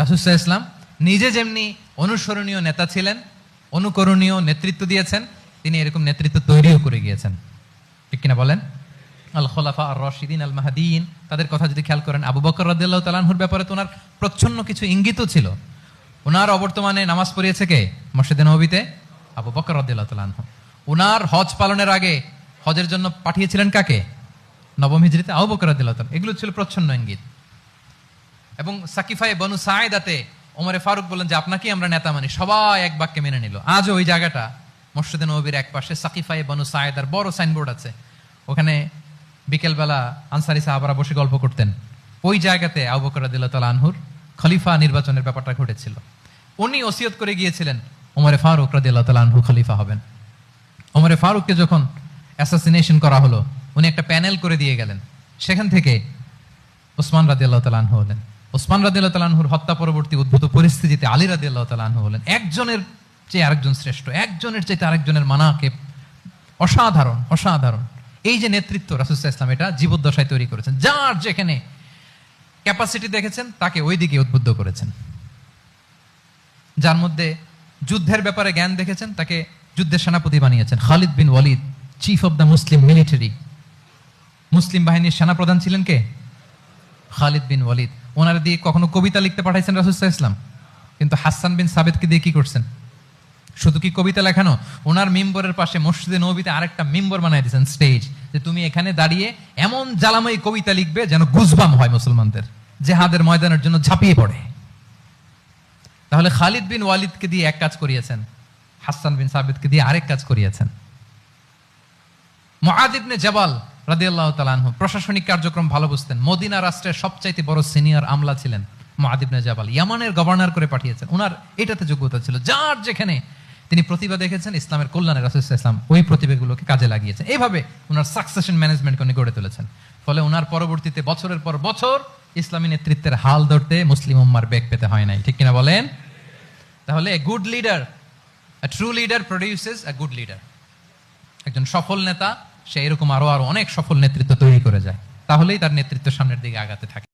রাসূল সাল্লাল্লাহু আলাইহি ওয়াসাল্লাম নিজে যেমনি অনুসরণীয় নেতা ছিলেন, অনুকরণীয় নেতৃত্ব দিয়েছেন, তিনি এরকম নেতৃত্ব তৈরিও করে গিয়েছেন। ঠিক কিনা বলেন? আল খোলাফা আর রশিদিন আল মাহদিয়িন, তাদের কথা যদি খেয়াল করেন, আবু বকর রাদিয়াল্লাহু তাআলা আনহুর ব্যাপারে তো ওনার প্রচ্ছন্ন কিছু ইঙ্গিতও ছিল। ওনার অবর্তমানে নামাজ পড়িয়েছে কে? মসজিদে নববীতে আবু বকর রাদিয়াল্লাহু তাআলা আনহু। ওনার হজ পালনের আগে হজের জন্য পাঠিয়েছিলেন কাকে? নবম হিজরিতে আবু বকর রাদিয়াল্লাহু তাআলা। এগুলো ছিল প্রচ্ছন্ন ইঙ্গিত। এবং সাকিফায়ে বনু সাঈদাতে ওমরে ফারুক বললেন যে আপনাকেই আমরা নেতা মানি, সবাই এক বাক্যে মেনে নিল। আজও ওই জায়গাটা মসজিদে নববীর এক পাশে সাকিফায়ে বনু সাঈদার বড় সাইনবোর্ড আছে, ওখানে বিকেলবেলা আনসারী সাহাবারা বসে গল্প করতেন। ওই জায়গাতে আবু বকর রাদিয়াল্লাহু তাআলা আনহুর খলিফা নির্বাচনের ব্যাপারটা ঘটেছিল। উনি ওসিয়ত করে গিয়েছিলেন ওমরে ফারুক রাদিয়াল্লাহু তাআলা আনহু খলিফা হবেন। ওমরে ফারুককে যখন অ্যাসাসিনেশন করা হলো, উনি একটা প্যানেল করে দিয়ে গেলেন। সেখান থেকে ওসমান রাদিয়াল্লাহু তাআলা আনহু হলেন। ওসমান রাদিয়াল্লাহু তাআলা আনহুর হত্যা পরবর্তী উদ্ভূত পরিস্থিতিতে আলী রাদিয়াল্লাহু তাআলা আনহু হলেন। একজনের চেয়ে আরেকজন শ্রেষ্ঠ, একজনের চেয়ে আরেকজনের মানাকে অসাধারণ অসাধারণ। এই যে নেতৃত্ব রাসূল সাল্লাল্লাহু আলাইহি ওয়াসাল্লাম এটা জীবদ্দশায় তৈরি করেছেন। যার যেখানে ক্যাপাসিটি দেখেছেন তাকে ওই দিকে উদ্বুদ্ধ করেছেন। যার মধ্যে যুদ্ধের ব্যাপারে জ্ঞান দেখেছেন তাকে যুদ্ধের সেনাপতি বানিয়েছেন। Khalid bin Walid, chief of the Muslim military, মুসলিম বাহিনীর সেনাপ্রধান ছিলেন কে? খালিদ বিন ওয়ালিদ। ওনার দিয়ে কখনো কবিতা লিখতে পাঠাইছেন রাসূল সাল্লাল্লাহু আলাইহি ওয়াসাল্লাম? কিন্তু হাসান বিন সাবিতকে দিয়ে কি করছেন? শুধু কি কবিতা লেখানো, ওনার মিম্বরের পাশে মসজিদে নববীতে আরেকটা মিম্বর বানাই দিয়েছেন, স্টেজ, যে তুমি এখানে দাঁড়িয়ে এমন জ্বালাময়ী কবিতা লিখবে যেন গুজবাম হয় মুসলমানদের, জিহাদের ময়দানের জন্য ঝাঁপিয়ে পড়ে। তাহলে খালিদ বিন ওয়ালিদকে দিয়ে এক কাজ করিয়েছেন, হাসান বিন সাবিতকে দিয়ে আরেক কাজ করিয়েছেন। মুআদ ইবনে জাবাল রাদিয়াল্লাহু তাআলা আনহু প্রশাসনিক কার্যক্রম ভালো বুঝতেন। মদিনা রাষ্ট্রের সবচাইতে বড় সিনিয়র আমলা ছিলেন মুআদ ইবনে জাবাল। ইয়ামানের গভর্নর করে পাঠিয়েছেন। ওনার এটাতে যোগ্যতা ছিল। যার যেখানে তিনি প্রতিভা দেখেছেন ইসলামের কল্যাণে রাসূল সাল্লাল্লাহু আলাইহি ওয়াসাল্লাম ওই প্রতিভাগুলোকে কাজে লাগিয়েছেন। এইভাবে ওনার সাকসেশন ম্যানেজমেন্টকে উনি গড়ে তুলেছেন। ফলে ওনার পরবর্তীতে বছরের পর বছর ইসলামী নেতৃত্বের হাল ধরতে মুসলিম উম্মার বেগ পেতে হয় নাই। ঠিক কিনা বলেন? তাহলে a good leader, a true leader produces a good leader. একজন সফল নেতা সে এরকম আরো অনেক সফল নেতৃত্ব তৈরি করে যায়, তাহলেই তার নেতৃত্ব সামনের দিকে আগাতে থাকে।